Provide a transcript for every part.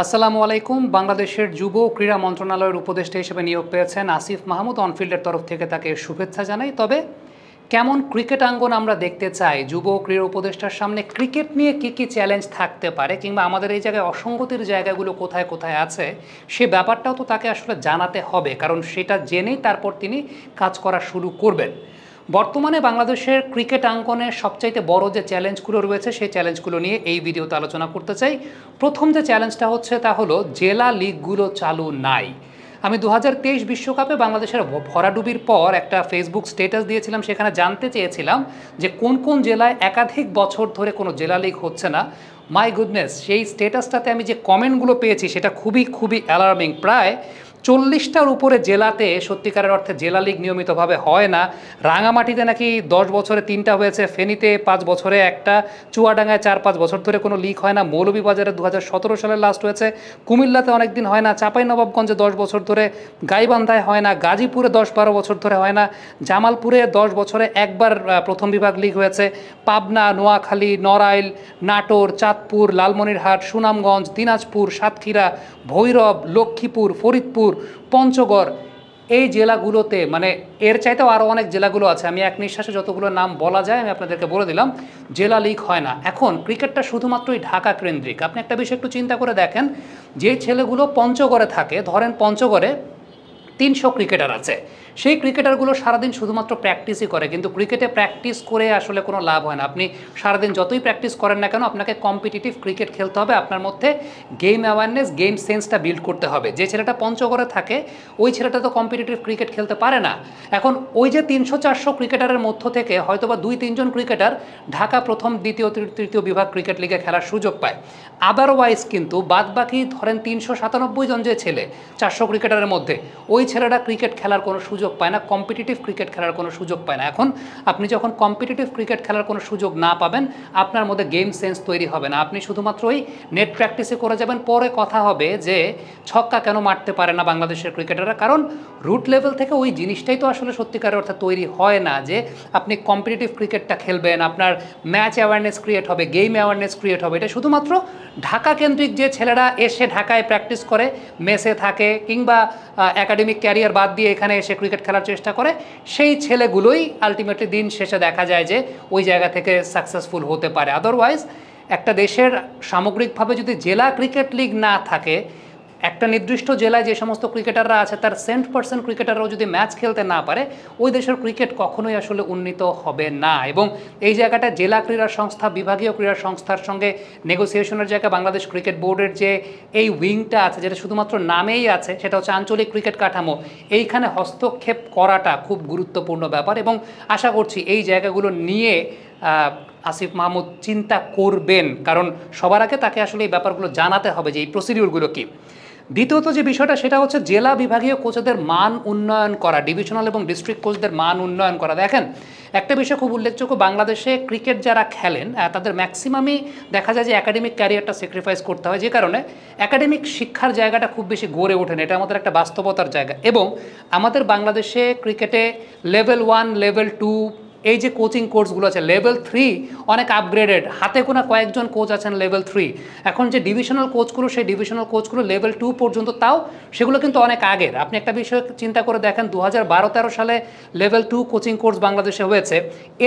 আসসালামু আলাইকুম। বাংলাদেশের যুব ক্রীড়া মন্ত্রণালয়ের উপদেষ্টা হিসেবে নিয়োগ পেয়েছেন আসিফ মাহমুদ। অনফিল্ডের তরফ থেকে তাকে শুভেচ্ছা জানাই। তবে কেমন ক্রিকেট আঙ্গন আমরা দেখতে চাই, যুব ক্রীড়া উপদেষ্টার সামনে ক্রিকেট নিয়ে কী কী চ্যালেঞ্জ থাকতে পারে, কিংবা আমাদের এই জায়গায় অসঙ্গতির জায়গাগুলো কোথায় কোথায় আছে, সে ব্যাপারটাও তো তাকে আসলে জানাতে হবে, কারণ সেটা জেনেই তারপর তিনি কাজ করা শুরু করবেন। বর্তমানে বাংলাদেশের ক্রিকেট আঙ্গনের সবচাইতে বড় যে চ্যালেঞ্জগুলো রয়েছে সেই চ্যালেঞ্জগুলো নিয়ে এই ভিডিওতে আলোচনা করতে চাই। প্রথম যে চ্যালেঞ্জটা হচ্ছে তা হলো জেলা লিগগুলো চালু নাই। আমি 2023 বিশ্বকাপে বাংলাদেশের ভরাডুবির পর একটা ফেসবুক স্ট্যাটাস দিয়েছিলাম, সেখানে জানতে চেয়েছিলাম যে কোন কোন জেলায় একাধিক বছর ধরে কোনো জেলা লিগ হচ্ছে না। মাই গুডনেস, সেই স্ট্যাটাসটাতে আমি যে কমেন্টগুলো পেয়েছি সেটা খুবই খুবই অ্যালার্মিং। প্রায় 40টার উপরে জেলাতে সত্যিকারের অর্থে জেলা লিগ নিয়মিতভাবে হয় না। রাঙামাটিতে নাকি 10 বছরে 3টা হয়েছে, ফেনীতে 5 বছরে একটা, চুয়াডাঙ্গায় 4-5 বছর ধরে কোনো লিগ হয় না, মৌলভীবাজারে 2017 সালে লাস্ট হয়েছে, কুমিল্লাতে অনেক দিন হয় না, চাঁপাইনবাবগঞ্জে 10 বছর ধরে, গাইবান্ধায় হয় না, গাজীপুরে 10-12 বছর ধরে হয় না, জামালপুরে 10 বছরে একবার প্রথম বিভাগ লিগ হয়েছে, পাবনা, নোয়াখালী, নড়াইল, নাটোর, চাঁদপুর, লালমনিরহাট, সুনামগঞ্জ, দিনাজপুর, সাতক্ষীরা, ভৈরব, লক্ষ্মীপুর, ফরিদপুর, পঞ্চগড়, এই জেলাগুলোতে মানে এর চাইতেও আরও অনেক জেলাগুলো আছে, আমি এক নিঃশ্বাসে যতগুলো নাম বলা যায় আমি আপনাদেরকে বলে দিলাম, জেলা লিগ হয় না। এখন ক্রিকেটটা শুধুমাত্রই ঢাকা কেন্দ্রিক। আপনি একটা বিষয় একটু চিন্তা করে দেখেন, যে ছেলেগুলো পঞ্চগড়ে থাকে, ধরেন পঞ্চগড়ে 300 ক্রিকেটার আছে, সেই ক্রিকেটারগুলো সারাদিন শুধুমাত্র প্র্যাকটিসই করে, কিন্তু ক্রিকেটে প্র্যাকটিস করে আসলে কোনো লাভ হয় না। আপনি সারাদিন যতই প্র্যাকটিস করেন না কেন, আপনাকে কম্পিটিটিভ ক্রিকেট খেলতে হবে, আপনার মধ্যে গেম অ্যাওয়ারনেস, গেম সেন্সটা বিল্ড করতে হবে। যে ছেলেটা পঞ্চগড়ে থাকে ওই ছেলেটা তো কম্পিটিটিভ ক্রিকেট খেলতে পারে না। এখন ওই যে 300-400 ক্রিকেটারের মধ্য থেকে হয়তোবা 2-3 জন ক্রিকেটার ঢাকা প্রথম, দ্বিতীয়, তৃতীয় বিভাগ ক্রিকেট লিগে খেলার সুযোগ পায়। আদারওয়াইজ কিন্তু বাদবাকি ধরেন 397 জন যে ছেলে 400 ক্রিকেটারের মধ্যে, ওই ছেলেটা ক্রিকেট খেলার কোনো সুযোগ পায় না, কম্পিটিটিভ ক্রিকেট খেলার কোনো সুযোগ পায় না। এখন আপনি যখন কম্পিটিটিভ ক্রিকেট খেলার কোনো সুযোগ না পাবেন, আপনার মধ্যে গেম সেন্স তৈরি হবে না, আপনি শুধুমাত্র ওই নেট প্র্যাকটিসে করে যাবেন। পরে কথা হবে যে ছক্কা কেন মারতে পারে না বাংলাদেশের ক্রিকেটাররা, কারণ রুট লেভেল থেকে ওই জিনিসটাই তো আসলে সত্যিকারের অর্থে তৈরি হয় না যে আপনি কম্পিটিটিভ ক্রিকেটটা খেলবেন, আপনার ম্যাচ অ্যাওয়ারনেস ক্রিয়েট হবে, গেম অ্যাওয়ারনেস ক্রিয়েট হবে। এটা শুধুমাত্র ঢাকা কেন্দ্রিক যে ছেলেরা এসে ঢাকায় প্র্যাকটিস করে, মেসে থাকে, কিংবা একাডেমিক ক্যারিয়ার বাদ দিয়ে এখানে এসে ক্রিকেট খেলার চেষ্টা করে, সেই ছেলেগুলোই আলটিমেটলি দিন শেষে দেখা যায় যে ওই জায়গা থেকে সাকসেসফুল হতে পারে। আদারওয়াইজ একটা দেশের সামগ্রিকভাবে যদি জেলা ক্রিকেট লিগ না থাকে, একটা নির্দিষ্ট জেলায় যে সমস্ত ক্রিকেটাররা আছে তার 100% ক্রিকেটাররাও যদি ম্যাচ খেলতে না পারে, ওই দেশের ক্রিকেট কখনোই আসলে উন্নীত হবে না। এবং এই জায়গাটা জেলা ক্রীড়া সংস্থা, বিভাগীয় ক্রীড়া সংস্থার সঙ্গে নেগোসিয়েশনের জায়গা বাংলাদেশ ক্রিকেট বোর্ডের যে এই উইংটা আছে, যেটা শুধুমাত্র নামেই আছে, সেটা হচ্ছে আঞ্চলিক ক্রিকেট কাঠামো, এইখানে হস্তক্ষেপ করাটা খুব গুরুত্বপূর্ণ ব্যাপার। এবং আশা করছি এই জায়গাগুলো নিয়ে আসিফ মাহমুদ চিন্তা করবেন, কারণ সবার আগে তাকে আসলে এই ব্যাপারগুলো জানাতে হবে যে এই প্রসিডিউরগুলো কী। দ্বিতীয়ত যে বিষয়টা সেটা হচ্ছে জেলা বিভাগীয় কোচদের মান উন্নয়ন করা, ডিভিশনাল এবং ডিস্ট্রিক্ট কোচদের মান উন্নয়ন করা। দেখেন, একটা বিষয় খুব উল্লেখযোগ্য, বাংলাদেশে ক্রিকেট যারা খেলেন তাদের ম্যাক্সিমামই দেখা যায় যে একাডেমিক ক্যারিয়ারটা স্যাক্রিফাইস করতে হয়, যে কারণে একাডেমিক শিক্ষার জায়গাটা খুব বেশি গড়ে ওঠে না। এটা আমাদের একটা বাস্তবতার জায়গা। এবং আমাদের বাংলাদেশে ক্রিকেটে লেভেল 1, লেভেল 2, এই যে কোচিং কোর্সগুলো আছে, লেভেল 3 অনেক আপগ্রেডেড, হাতে গোনা কয়েকজন কোচ আছেন লেভেল 3। এখন যে ডিভিশনাল কোচগুলো, সেই ডিভিশনাল কোচগুলো লেভেল 2 পর্যন্ত, তাও সেগুলো কিন্তু অনেক আগের। আপনি একটা বিষয় চিন্তা করে দেখেন, 2012-13 সালে লেভেল 2 কোচিং কোর্স বাংলাদেশে হয়েছে,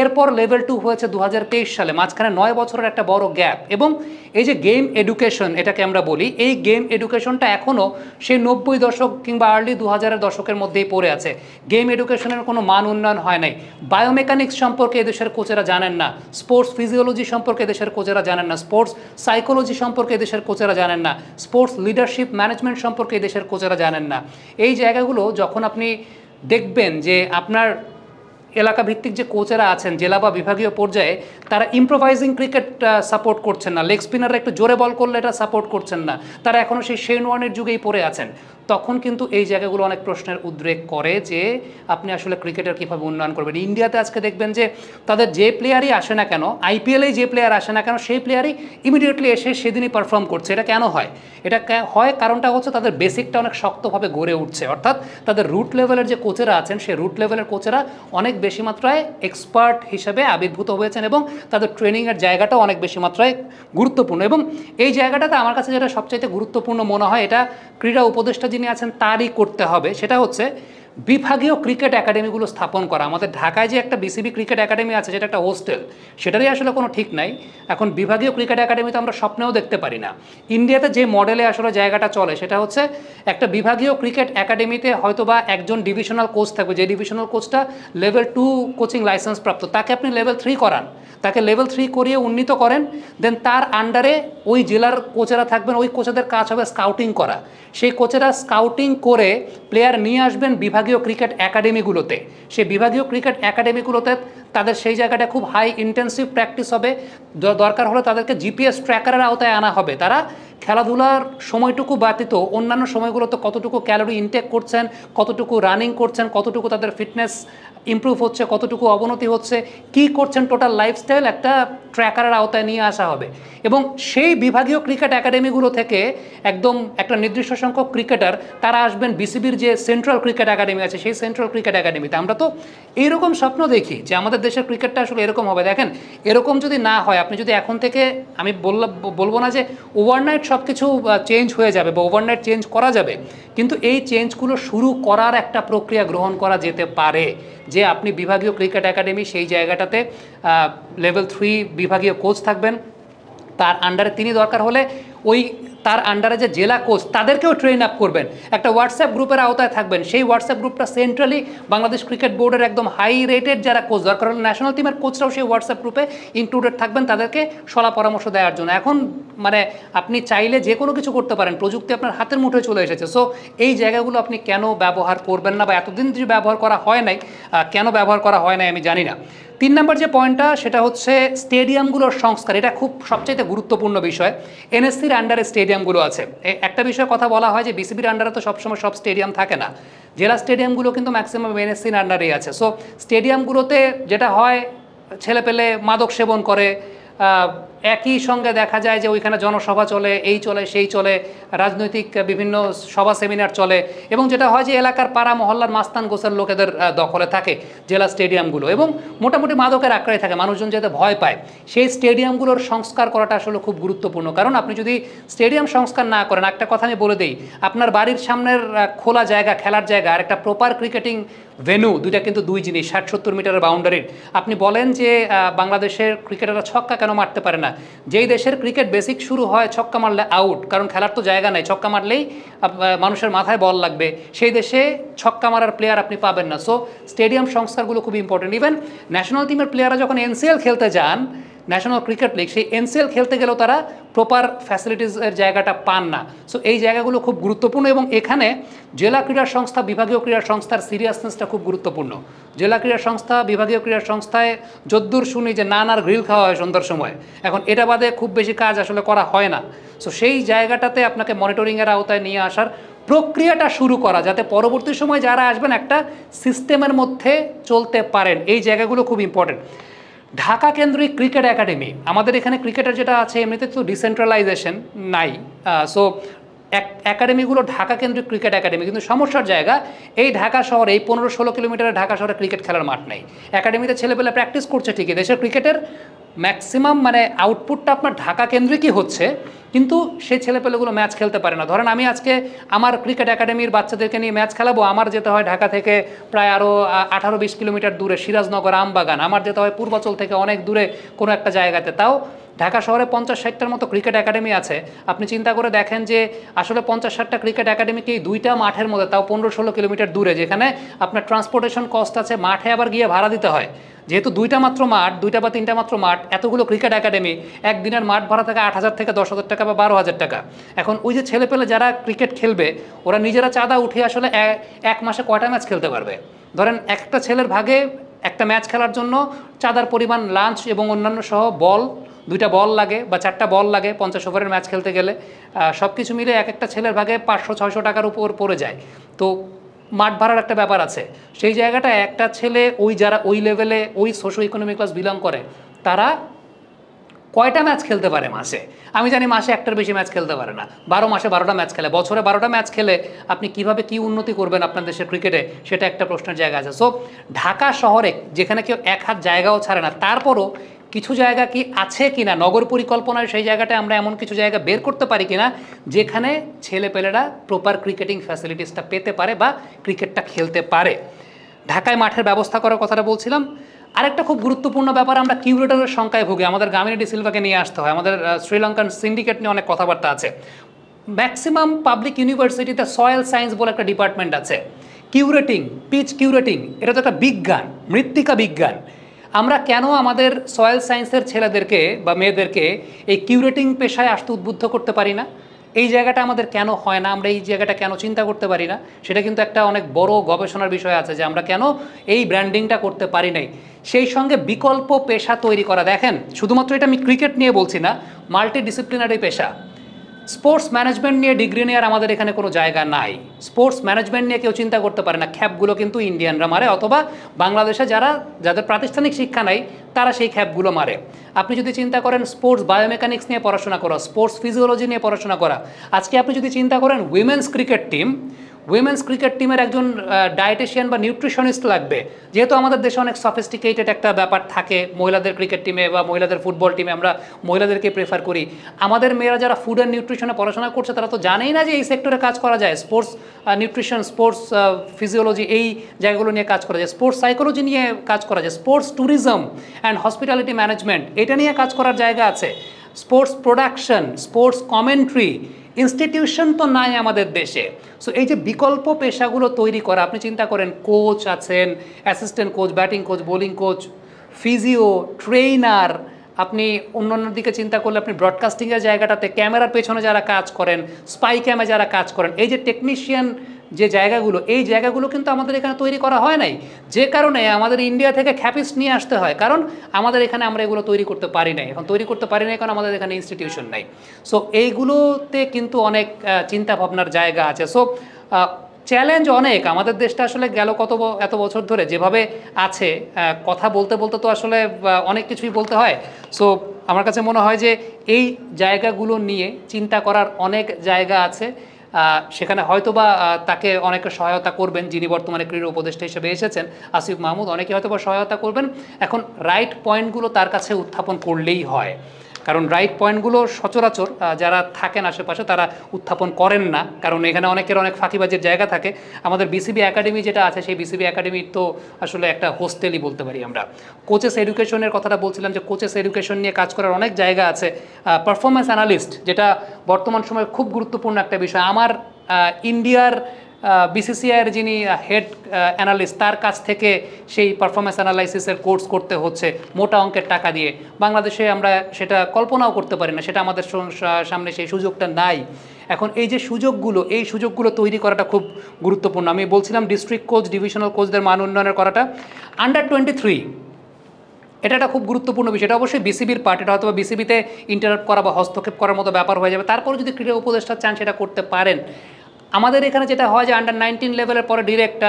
এরপর লেভেল 2 হয়েছে 2023 সালে, মাঝখানে 9 বছরের একটা বড় গ্যাপ। এবং এই যে গেম এডুকেশন, এটাকে আমরা বলি, এই গেম এডুকেশনটা এখনও সেই 90 দশক কিংবা আর্লি 2000-এর দশকের মধ্যেই পড়ে আছে। গেম এডুকেশনের কোনো মান উন্নয়ন হয় নাই। বায়োমেকানিক্স সম্পর্কে এদেশের কোচেরা জানেন না, স্পোর্টস ফিজিওলজি সম্পর্কে এদেশের কোচেরা জানেন না, স্পোর্টস সাইকোলজি সম্পর্কে এদেশের কোচেরা জানেন না, স্পোর্টস লিডারশিপ ম্যানেজমেন্ট সম্পর্কে এদেশের কোচেরা জানেন না। এই জায়গাগুলো যখন আপনি দেখবেন যে আপনার এলাকা ভিত্তিক যে কোচেরা আছেন জেলা বা বিভাগীয় পর্যায়ে, তারা ইম্প্রোভাইজিং ক্রিকেট সাপোর্ট করছেন না, লেগ স্পিনাররা একটু জোরে বল করলে এটা সাপোর্ট করছেন না, তারা এখনও সেই শেন ওয়ার্নের যুগেই পড়ে আছেন। তখন কিন্তু এই জায়গাগুলো অনেক প্রশ্নের উদ্রেক করে যে আপনি আসলে ক্রিকেটের কীভাবে উন্নয়ন করবেন। ইন্ডিয়াতে আজকে দেখবেন যে তাদের যে প্লেয়ারই আসে না কেন, আইপিএলেই যে প্লেয়ার আসে না কেন, সেই প্লেয়ারই ইমিডিয়েটলি এসে সেদিনই পারফর্ম করছে। এটা কেন হয়? এটা হয় কারণটা হচ্ছে তাদের বেসিকটা অনেক শক্তভাবে গড়ে উঠছে, অর্থাৎ তাদের রুট লেভেলের যে কোচেরা আছেন সেই রুট লেভেলের কোচেরা অনেক বেশি মাত্রায় এক্সপার্ট হিসেবে আবির্ভূত হয়েছেন এবং তাদের ট্রেনিংয়ের জায়গাটাও অনেক বেশি মাত্রায় গুরুত্বপূর্ণ। এবং এই জায়গাটাতে আমার কাছে যেটা সবচাইতে গুরুত্বপূর্ণ মনে হয়, এটা ক্রীড়া উপদেষ্টা যিনি আছেন তারই করতে হবে, সেটা হচ্ছে বিভাগীয় ক্রিকেট একাডেমিগুলো স্থাপন করা। আমাদের ঢাকায় যে একটা বিসিবি ক্রিকেট একাডেমি আছে, যেটা একটা হোস্টেল, সেটারই আসলে কোনো ঠিক নাই। এখন বিভাগীয় ক্রিকেট একাডেমি তো আমরা স্বপ্নেও দেখতে পারি না। ইন্ডিয়াতে যে মডেলে আসলে জায়গাটা চলে সেটা হচ্ছে একটা বিভাগীয় ক্রিকেট একাডেমিতে হয়তোবা একজন ডিভিশনাল কোচ থাকবে, যে ডিভিশনাল কোচটা লেভেল 2 কোচিং লাইসেন্স প্রাপ্ত, তাকে আপনি লেভেল 3 করান, তাকে লেভেল 3 করিয়ে উন্নীত করেন। দেন তার আন্ডারে ওই জেলার কোচেরা থাকবেন, ওই কোচেদের কাজ হবে স্কাউটিং করা। সেই কোচেরা স্কাউটিং করে প্লেয়ার নিয়ে আসবেন বিভাগীয় ক্রিকেট একাডেমিগুলোতে। সেই বিভাগীয় ক্রিকেট একাডেমিগুলোতে তাদের সেই জায়গাটা খুব হাই ইন্টেন্সিভ প্র্যাকটিস হবে। দরকার হলে তাদেরকে জিপিএস ট্র্যাকারের আওতায় আনা হবে। তারা খেলাধুলার সময়টুকু ব্যতীত অন্যান্য সময়গুলোতে কতটুকু ক্যালোরি ইনটেক করছেন, কতটুকু রানিং করছেন, কতটুকু তাদের ফিটনেস ইমপ্রুভ হচ্ছে, কতটুকু অবনতি হচ্ছে, কি করছেন, টোটাল লাইফস্টাইল একটা ট্র্যাকারের আওতায় নিয়ে আসা হবে। এবং সেই বিভাগীয় ক্রিকেট একাডেমিগুলো থেকে একদম একটা নির্দিষ্ট সংখ্যক ক্রিকেটার তারা আসবেন বিসিবির যে সেন্ট্রাল ক্রিকেট একাডেমি আছে সেই সেন্ট্রাল ক্রিকেট একাডেমিতে। আমরা তো এইরকম স্বপ্ন দেখি যে আমাদের দেশের ক্রিকেটটা আসলে এরকম হবে। দেখেন, এরকম যদি না হয়, আপনি যদি এখন থেকে, আমি বলবো না যে ওভারনাইট সব কিছু চেঞ্জ হয়ে যাবে বা ওভারনাইট চেঞ্জ করা যাবে, কিন্তু এই চেঞ্জগুলো শুরু করার একটা প্রক্রিয়া গ্রহণ করা যেতে পারে। যে আপনি বিভাগীয় ক্রিকেট একাডেমি, সেই জায়গাটাতে লেভেল 3 বিভাগীয় কোচ থাকবেন, তার আন্ডারে তিনি দরকার হলে ওই তার আন্ডারে যে জেলা কোচ তাদেরকেও ট্রেন আপ করবেন। একটা হোয়াটসঅ্যাপ গ্রুপের আওতায় থাকবেন, সেই হোয়াটসঅ্যাপ গ্রুপটা সেন্ট্রালি বাংলাদেশ ক্রিকেট বোর্ডের একদম হাই রেটেড যারা কোচ, দরকার হলে ন্যাশনাল টিমের কোচরাও সেই হোয়াটসঅ্যাপ গ্রুপে ইনক্লুডেড থাকবেন, তাদেরকে সলা পরামর্শ দেওয়ার জন্য। এখন মানে আপনি চাইলে যে কোনো কিছু করতে পারেন, প্রযুক্তি আপনার হাতের মুঠোয় চলে এসেছে। সো এই জায়গাগুলো আপনি কেন ব্যবহার করবেন না, বা এতদিন যে ব্যবহার করা হয় নাই, কেন ব্যবহার করা হয় নাই আমি জানি না। 3 নম্বর যে পয়েন্টটা সেটা হচ্ছে স্টেডিয়ামগুলোর সংস্কার। এটা খুব সবচাইতে গুরুত্বপূর্ণ বিষয়। এনএসসির আন্ডারে স্টেডিয়ামগুলো আছে। একটা বিষয়ে কথা বলা হয় যে বিসিবির আন্ডারে তো সবসময় সব স্টেডিয়াম থাকে না, জেলা স্টেডিয়ামগুলো কিন্তু ম্যাক্সিমাম এনএসসির আন্ডারেই আছে। সো স্টেডিয়ামগুলোতে যেটা হয়, ছেলেপেলে মাদক সেবন করে, একই সঙ্গে দেখা যায় যে ওইখানে জনসভা চলে, এই চলে সেই চলে, রাজনৈতিক বিভিন্ন সভা সেমিনার চলে, এবং যেটা হয় যে এলাকার পাড়া মহল্লার মাস্তান গোছের লোকেদের দখলে থাকে জেলা স্টেডিয়ামগুলো, এবং মোটামুটি মাদকের আঁকড়ায় থাকে, মানুষজন যাতে ভয় পায়। সেই স্টেডিয়ামগুলোর সংস্কার করাটা আসলে খুব গুরুত্বপূর্ণ। কারণ আপনি যদি স্টেডিয়াম সংস্কার না করেন, একটা কথা আমি বলে দিই, আপনার বাড়ির সামনের খোলা জায়গা, খেলার জায়গা, আর একটা প্রপার ক্রিকেটিং ভেন্যু, দুইটা কিন্তু দুই জিনিস। 60-70 মিটারের বাউন্ডারির আপনি বলেন যে বাংলাদেশের ক্রিকেটাররা ছক্কা কেন মারতে পারে না? যেই দেশের ক্রিকেট বেসিক শুরু হয় ছক্কা মারলে আউট, কারণ খেলার তো জায়গা নাই, ছক্কা মারলেই মানুষের মাথায় বল লাগবে, সেই দেশে ছক্কা মারার প্লেয়ার আপনি পাবেন না। সো স্টেডিয়াম সংস্কারগুলো খুব ইম্পর্টেন্ট। ইভেন ন্যাশনাল টিমের প্লেয়াররা যখন এনসিএল খেলতে যান, ন্যাশনাল ক্রিকেট লিগ, সেই এনসিএল খেলতে গেলেও তারা প্রপার ফ্যাসিলিটিসের জায়গাটা পান না। সো এই জায়গাগুলো খুব গুরুত্বপূর্ণ, এবং এখানে জেলা ক্রীড়া সংস্থা, বিভাগীয় ক্রীড়া সংস্থার সিরিয়াসনেসটা খুব গুরুত্বপূর্ণ। জেলা ক্রীড়া সংস্থা, বিভাগীয় ক্রীড়া সংস্থায় যদ্দূর শুনি যে নানার গ্রিল খাওয়া হয় সন্ধ্যার সময়, এখন এটা বাদে খুব বেশি কাজ আসলে করা হয় না। সো সেই জায়গাটাতে আপনাকে মনিটরিংয়ের আওতায় নিয়ে আসার প্রক্রিয়াটা শুরু করা, যাতে পরবর্তী সময় যারা আসবেন একটা সিস্টেমের মধ্যে চলতে পারেন। এই জায়গাগুলো খুব ইম্পর্টেন্ট। ঢাকা কেন্দ্রিক ক্রিকেট একাডেমি, আমাদের এখানে ক্রিকেটের যেটা আছে, এমনিতে তো ডিসেন্ট্রালাইজেশন নাই, সো একাডেমিগুলো ঢাকা কেন্দ্রিক ক্রিকেট একাডেমি, কিন্তু সমস্যার জায়গা এই ঢাকা শহরে, এই 15-16 কিলোমিটারের ঢাকা শহরে ক্রিকেট খেলার মাঠ নেই। একাডেমিতে ছেলেপেলে প্র্যাকটিস করছে ঠিকই, দেশের ক্রিকেটের ম্যাক্সিমাম মানে আউটপুটটা আপনার ঢাকা কেন্দ্রিকই হচ্ছে, কিন্তু সেই ছেলেপেলেগুলো ম্যাচ খেলতে পারে না। ধরেন আমি আজকে আমার ক্রিকেট একাডেমির বাচ্চাদেরকে নিয়ে ম্যাচ খেলাবো, আমার যেতে হয় ঢাকা থেকে প্রায় আরও 18-20 কিলোমিটার দূরে সিরাজনগর, আমবাগান, আমার যেতে হয় পূর্বাচল থেকে অনেক দূরে কোনো একটা জায়গাতে। তাও ঢাকা শহরে 50-60টার মতো ক্রিকেট একাডেমি আছে। আপনি চিন্তা করে দেখেন যে আসলে 50-60টা ক্রিকেট একাডেমিকে এই দুইটা মাঠের মধ্যে, তাও 15-16 কিলোমিটার দূরে, যেখানে আপনার ট্রান্সপোর্টেশন কস্ট আছে, মাঠে আবার গিয়ে ভাড়া দিতে হয়। যেহেতু দুইটা মাত্র মাঠ, 2টা বা 3টা মাত্র মাঠ, এতগুলো ক্রিকেট একাডেমি, একদিনের মাঠ ভাড়া থাকে 8,000 থেকে 10,000 টাকা বা 12,000 টাকা। এখন ওই যে ছেলেপেলে যারা ক্রিকেট খেলবে, ওরা নিজেরা চাঁদা উঠে আসলে এক মাসে কয়টা ম্যাচ খেলতে পারবে? ধরেন একটা ছেলের ভাগে একটা ম্যাচ খেলার জন্য চাঁদার পরিমাণ, লাঞ্চ এবং অন্যান্য সহ বল, 2টা বল লাগে বা 4টা বল লাগে 50 ওভারের ম্যাচ খেলতে গেলে। সব কিছু মিলে এক একটা ছেলের ভাগে 500-600 টাকার উপর পড়ে যায়। তো মাঠ ভাড়ার একটা ব্যাপার আছে। সেই জায়গাটা একটা ছেলে যারা ওই লেভেলে ওই সোশ্যাল ইকোনমিক ক্লাস বিলং করে তারা কয়টা ম্যাচ খেলতে পারে মাসে? আমি জানি মাসে একটার বেশি ম্যাচ খেলতে পারে না। 12 মাসে 12টা ম্যাচ খেলে, বছরে 12টা ম্যাচ খেলে আপনি কিভাবে কি উন্নতি করবেন আপনার দেশের ক্রিকেটে, সেটা একটা প্রশ্নের জায়গা আছে। সো ঢাকা শহরে যেখানে কেউ এক হাত জায়গাও ছাড়ে না, তারপরও কিছু জায়গা কি আছে কিনা নগর পরিকল্পনায়, সেই জায়গাটায় আমরা এমন কিছু জায়গা বের করতে পারি কিনা যেখানে ছেলেপেলেরা প্রপার ক্রিকেটিং ফ্যাসিলিটিসটা পেতে পারে বা ক্রিকেটটা খেলতে পারে। ঢাকায় মাঠের ব্যবস্থা করার কথাটা বলছিলাম। আরেকটা খুব গুরুত্বপূর্ণ ব্যাপার, আমরা কিউরেটরের সংখ্যায় ভুগি। আমাদের গামিনী ডি সিলভাকে নিয়ে আসতে হয়, আমাদের শ্রীলঙ্কান সিন্ডিকেট নিয়ে অনেক কথাবার্তা আছে। ম্যাক্সিমাম পাবলিক ইউনিভার্সিটিতে সয়েল সায়েন্স বলে একটা ডিপার্টমেন্ট আছে। কিউরেটিং, পিচ কিউরেটিং, এটা তো একটা বিজ্ঞান, মৃত্তিকা বিজ্ঞান। আমরা কেন আমাদের সয়েল সায়েন্সের ছেলেদেরকে বা মেয়েদেরকে এই কিউরেটিং পেশায় আসতে উদ্বুদ্ধ করতে পারি না? এই জায়গাটা আমাদের কেন হয় না, আমরা এই জায়গাটা কেন চিন্তা করতে পারি না? সেটা কিন্তু একটা অনেক বড় গবেষণার বিষয় আছে যে আমরা কেন এই ব্র্যান্ডিংটা করতে পারি নাই। সেই সঙ্গে বিকল্প পেশা তৈরি করা। দেখেন, শুধুমাত্র এটা আমি ক্রিকেট নিয়ে বলছি না, মাল্টি ডিসিপ্লিনারি পেশা। স্পোর্টস ম্যানেজমেন্ট নিয়ে ডিগ্রি নেওয়ার আমাদের এখানে কোনো জায়গা নাই। স্পোর্টস ম্যানেজমেন্ট নিয়ে কেউ চিন্তা করতে পারে না। খ্যাপগুলো কিন্তু ইন্ডিয়ানরা মারে, অথবা বাংলাদেশে যাদের প্রাতিষ্ঠানিক শিক্ষা নাই তারা সেই খ্যাপগুলো মারে। আপনি যদি চিন্তা করেন স্পোর্টস বায়োমেকানিক্স নিয়ে পড়াশোনা করা, স্পোর্টস ফিজিওলজি নিয়ে পড়াশোনা করা, আজকে আপনি যদি চিন্তা করেন উইমেন্স ক্রিকেট টিমের একজন ডায়েটিশিয়ান বা নিউট্রিশনিস্ট লাগবে। যেহেতু আমাদের দেশে অনেক সফিস্টিকেটেড একটা ব্যাপার থাকে, মহিলাদের ক্রিকেট টিমে বা মহিলাদের ফুটবল টিমে আমরা মহিলাদেরকে প্রেফার করি। আমাদের মেয়েরা যারা ফুড অ্যান্ড নিউট্রিশনে পড়াশোনা করছে তারা তো জানেই না যে এই সেক্টরে কাজ করা যায়। স্পোর্টস নিউট্রিশন, স্পোর্টস ফিজিওলজি, এই জায়গাগুলো নিয়ে কাজ করা যায়। স্পোর্টস সাইকোলজি নিয়ে কাজ করা যায়। Sports tourism and hospitality management, এটা নিয়ে কাজ করার জায়গা আছে। Sports production, sports commentary, institution তো নাই আমাদের দেশে। সো এই যে বিকল্প পেশাগুলো তৈরি করা, আপনি চিন্তা করেন কোচ আছেন, assistant coach, batting coach, bowling coach, physio, trainer. আপনি অন্যান্য দিকে চিন্তা করলে আপনি ব্রডকাস্টিংয়ের জায়গাটাতে ক্যামেরার পেছনে যারা কাজ করেন, স্পাই ক্যামে যারা কাজ করেন, এই যে টেকনিশিয়ান যে জায়গাগুলো, এই জায়গাগুলো কিন্তু আমাদের এখানে তৈরি করা হয় নাই। যে কারণে আমাদের ইন্ডিয়া থেকে খ্যাপিস্ট নিয়ে আসতে হয়, কারণ আমাদের এখানে আমরা এগুলো তৈরি করতে পারি নাই। এখন তৈরি করতে পারি নাই কারণ আমাদের এখানে ইনস্টিটিউশন নাই। সো এইগুলোতে কিন্তু অনেক চিন্তা ভাবনার জায়গা আছে। সো চ্যালেঞ্জ অনেক। আমাদের দেশটা আসলে গেল এত বছর ধরে যেভাবে আছে, কথা বলতে বলতে তো আসলে অনেক কিছুই বলতে হয়। সো আমার কাছে মনে হয় যে এই জায়গাগুলো নিয়ে চিন্তা করার অনেক জায়গা আছে। সেখানে হয়তোবা তাকে অনেকে সহায়তা করবেন, যিনি বর্তমানে ক্রীড়া উপদেষ্টা হিসেবে এসেছেন আসিফ মাহমুদ, অনেকে হয়তোবা সহায়তা করবেন। এখন রাইট পয়েন্টগুলো তার কাছে উত্থাপন করলেই হয়, কারণ রাইট পয়েন্টগুলো সচরাচর যারা থাকেন আশেপাশে তারা উত্থাপন করেন না, কারণ এখানে অনেকের অনেক ফাঁকিবাজির জায়গা থাকে। আমাদের বিসিবি একাডেমি যেটা আছে, সেই বিসিবি একাডেমি তো আসলে একটা হোস্টেলই বলতে পারি আমরা। কোচেস এডুকেশনের কথাটা বলছিলাম যে কোচেস এডুকেশন নিয়ে কাজ করার অনেক জায়গা আছে। পারফরমেন্স অ্যানালিস্ট, যেটা বর্তমান সময়ে খুব গুরুত্বপূর্ণ একটা বিষয়। আমার ইন্ডিয়ার বিসিসিআইয়ের যিনি হেড অ্যানালিস্ট, তার কাছ থেকে সেই পারফরমেন্স অ্যানালাইসিসের কোর্স করতে হচ্ছে মোটা অঙ্কের টাকা দিয়ে। বাংলাদেশে আমরা সেটা কল্পনাও করতে পারি না, সেটা আমাদের সামনে সেই সুযোগটা নাই। এখন এই যে সুযোগগুলো তৈরি করাটা খুব গুরুত্বপূর্ণ। আমি বলছিলাম ডিস্ট্রিক্ট কোচ, ডিভিশনাল কোচদের মান উন্নয়নের করাটা। আন্ডার-23 এটা একটা খুব গুরুত্বপূর্ণ বিষয়। এটা অবশ্যই বিসিবির পার্ট, এটা হয়তো বিসিবিতে ইন্টারাপ্ট করা বা হস্তক্ষেপ করার মতো ব্যাপার হয়ে যাবে। তারপরে যদি ক্রীড়া উপদেষ্টা চান সেটা করতে পারেন। আমাদের এখানে যেটা হয় যে আন্ডার-19 লেভেলের পরে ডিরেক্ট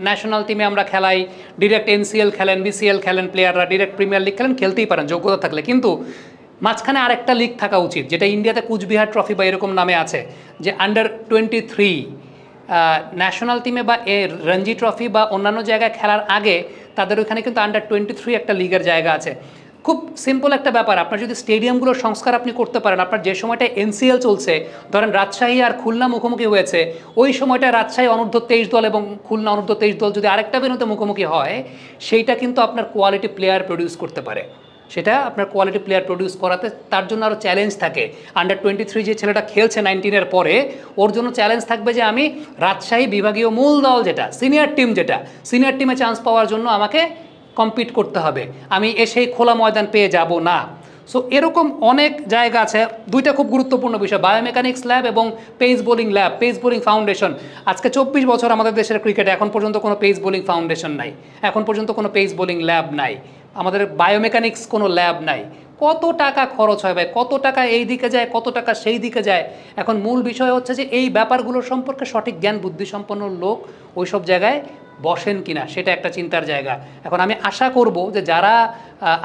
ন্যাশনাল টিমে আমরা খেলাই, ডিরেক্ট এনসিএল খেলেন, বিসিএল খেলেন, প্লেয়াররা ডিরেক্ট প্রিমিয়ার লিগ খেলেন, খেলতেই পারেন যোগ্যতা থাকলে। কিন্তু মাঝখানে আরেকটা লিগ থাকা উচিত, যেটা ইন্ডিয়াতে কুচবিহার ট্রফি বা এরকম নামে আছে, যে আন্ডার-23 ন্যাশনাল টিমে বা রঞ্জি ট্রফি বা অন্যান্য জায়গায় খেলার আগে তাদের ওইখানে কিন্তু আন্ডার-23 একটা লিগের জায়গা আছে। খুব সিম্পল একটা ব্যাপার, আপনার যদি স্টেডিয়ামগুলোর সংস্কার আপনি করতে পারেন, আপনার যে সময়টা এনসিএল চলছে, ধরেন রাজশাহী আর খুলনা মুখোমুখি হয়েছে, ওই সময়টা রাজশাহী অনূর্ধ্ব-23 দল এবং খুলনা অনূর্ধ্ব-23 দল যদি আরেকটা বেরোতে মুখোমুখি হয়, সেইটা কিন্তু আপনার কোয়ালিটি প্লেয়ার প্রডিউস করতে পারে। সেটা আপনার কোয়ালিটি প্লেয়ার প্রডিউস করাতে তার জন্য আরও চ্যালেঞ্জ থাকে। আন্ডার-23 যে ছেলেটা খেলছে 19-এর পরে, ওর জন্য চ্যালেঞ্জ থাকবে যে আমি রাজশাহী বিভাগীয় মূল দল যেটা সিনিয়র টিমে চান্স পাওয়ার জন্য আমাকে কম্পিট করতে হবে, আমি সেই খোলা ময়দান পেয়ে যাব না। সো এরকম অনেক জায়গা আছে। দুইটা খুব গুরুত্বপূর্ণ বিষয়, বায়োমেকানিক্স ল্যাব এবং pace bowling lab, pace bowling foundation. আজকে 24 বছর আমাদের দেশের ক্রিকেটে এখন পর্যন্ত কোনো পেস বোলিং ফাউন্ডেশন নাই, এখন পর্যন্ত কোনো পেস বোলিং ল্যাব নাই, আমাদের বায়োমেকানিক্স কোনো ল্যাব নাই। কত টাকা খরচ হয় ভাই, কত টাকা এই দিকে যায়, কত টাকা সেই দিকে যায়। এখন মূল বিষয় হচ্ছে যে এই ব্যাপারগুলোর সম্পর্কে সঠিক জ্ঞান বুদ্ধিসম্পন্ন লোক ওই সব জায়গায় বসেন কিনা, সেটা একটা চিন্তার জায়গা। এখন আমি আশা করব যে যারা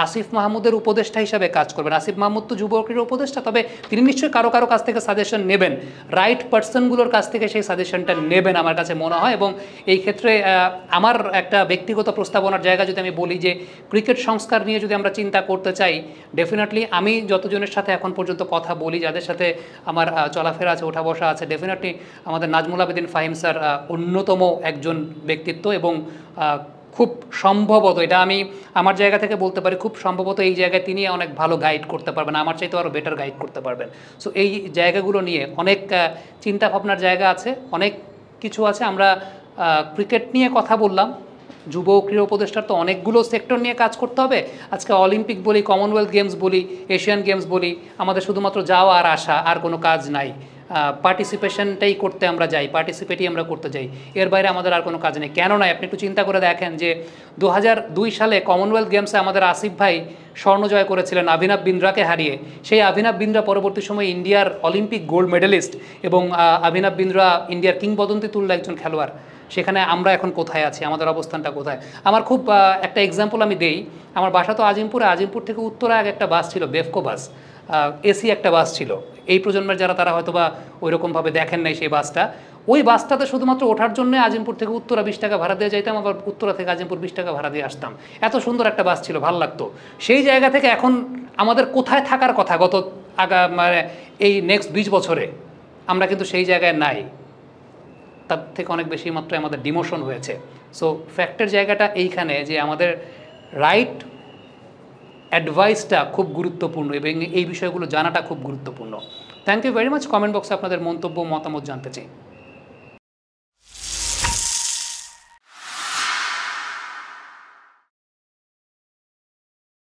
আসিফ মাহমুদের উপদেষ্টা হিসাবে কাজ করবেন, আসিফ মাহমুদ তো যুব ক্রীড়া উপদেষ্টা, তবে তিনি নিশ্চয়ই কারো কারো কাছ থেকে সাজেশন নেবেন, রাইট পার্সনগুলোর কাছ থেকে সেই সাজেশনটা নেবেন আমার কাছে মনে হয়। এবং এই ক্ষেত্রে আমার একটা ব্যক্তিগত প্রস্তাবনার জায়গা যদি আমি বলি যে ক্রিকেট সংস্কার নিয়ে যদি আমরা চিন্তা করতে চাই, ডেফিনেটলি আমি যতজনের সাথে এখন পর্যন্ত কথা বলি, যাদের সাথে আমার চলাফেরা আছে, ওঠা বসা আছে, ডেফিনেটলি আমাদের নাজমুল আবেদিন ফাহিম স্যার অন্যতম একজন ব্যক্তিত্ব এবং খুব সম্ভবত, এটা আমি আমার জায়গা থেকে বলতে পারি, খুব সম্ভবত এই জায়গায় তিনি অনেক ভালো গাইড করতে পারবেন, আমার চাইতে আরও বেটার গাইড করতে পারবেন। সো এই জায়গাগুলো নিয়ে অনেক চিন্তা ভাবনার জায়গা আছে, অনেক কিছু আছে। আমরা ক্রিকেট নিয়ে কথা বললাম, যুব ক্রীড়া উপদেষ্টার তো অনেকগুলো সেক্টর নিয়ে কাজ করতে হবে। আজকে অলিম্পিক বলি, কমনওয়েলথ গেমস বলি, এশিয়ান গেমস বলি, আমাদের শুধুমাত্র যাওয়া আর আসা, আর কোনো কাজ নাই। পার্টিসিপেশনটাই করতে আমরা যাই, পার্টিসিপেটই আমরা করতে যাই, এর বাইরে আমাদের আর কোনো কাজ নেই। কেন নয়, আপনি একটু চিন্তা করে দেখেন যে 2002 সালে কমনওয়েলথ গেমসে আমাদের আসিফ ভাই স্বর্ণ জয় করেছিলেন আভিনব বিন্দ্রাকে হারিয়ে। সেই আভিনব বিন্দ্রা পরবর্তী সময়ে ইন্ডিয়ার অলিম্পিক গোল্ড মেডেলিস্ট এবং আভিনব বিন্দ্রা ইন্ডিয়ার কিংবদন্তি তুল্য একজন খেলোয়াড়। সেখানে আমরা এখন কোথায় আছি, আমাদের অবস্থানটা কোথায়? আমার খুব একটা এক্সাম্পল আমি দেই। আমার বাসা তো আজিমপুরে, আজিমপুর থেকে উত্তরা একটা বাস ছিল, বেফকো বাস, এসি একটা বাস ছিল। এই প্রজন্মের যারা, তারা হয়তো বা ওইরকমভাবে দেখেন নাই সেই বাসটা। ওই বাসটাতে শুধুমাত্র ওঠার জন্য আজিমপুর থেকে উত্তরা 20 টাকা ভাড়া দিয়ে যাইতাম, আবার উত্তরা থেকে আজিমপুর 20 টাকা ভাড়া দিয়ে আসতাম। এত সুন্দর একটা বাস ছিল, ভালো লাগতো। সেই জায়গা থেকে এখন আমাদের কোথায় থাকার কথা গত মানে এই নেক্সট 20 বছরে, আমরা কিন্তু সেই জায়গায় নাই, তার থেকে অনেক বেশি মাত্রায় আমাদের ডিমোশন হয়েছে। সো ফ্যাক্টের জায়গাটা এইখানে যে আমাদের রাইট অ্যাডভাইসটা খুব গুরুত্বপূর্ণ এবং এই বিষয়গুলো জানাটা খুব গুরুত্বপূর্ণ। Thank you very much. Comment বক্সে আপনাদের মন্তব্য, মতামত জানতে চাই।